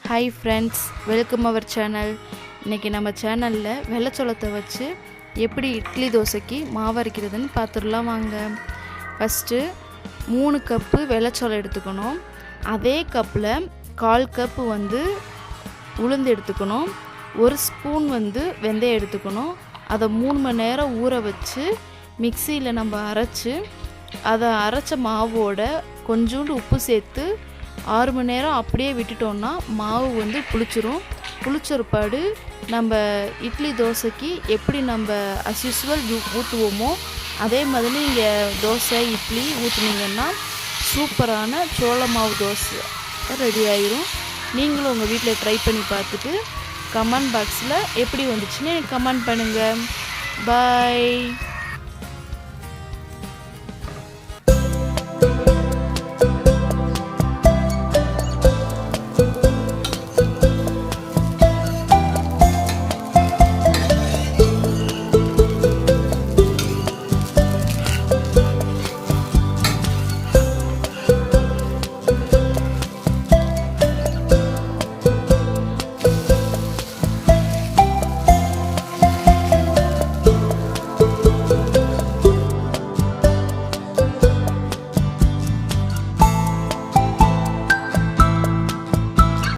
Hi friends, welcome our channel. இன்னைக்கு நம்ம சேனல்ல வெள்ளச்சோளத்தை வச்சு எப்படி இட்லி தோசைக்கு மாவு அரைக்கிறதுன்னு பார்த்துடலாம் வாங்க. ஃபர்ஸ்ட் 3 கப் வெள்ளச்சோளம் எடுத்துக்கணும். அதே கப்ல 1/4 கப் உளுந்து எடுத்துக்கணும். 1 ஸ்பூன் வெந்தயம் எடுத்துக்கணும். அதை 3 மணி நேரம் ஊற வச்சு மிக்ஸியில் நம்ம அரைச்சு அதை அரைச்ச மாவோட கொஞ்சோண்டு உப்பு சேர்த்து 6 மணி நேரம் அப்படியே விட்டுட்டோம்னா மாவு புளிச்சிரும். புளிச்சொருப்பாடு நம்ம இட்லி தோசைக்கு எப்படி நம்ம அஸ் யூஸ்வல் ஊற்றுவோமோ அதே மாதிரி நீங்கள் தோசை இட்லி ஊற்றுனீங்கன்னா சூப்பரான சோள மாவு தோசை ரெடி ஆயிரும். நீங்களும் உங்கள் வீட்டில் ட்ரை பண்ணி பார்த்துட்டு கமெண்ட் பாக்ஸில் எப்படி வந்துச்சுன்னு கமெண்ட் பண்ணுங்கள். பாய்.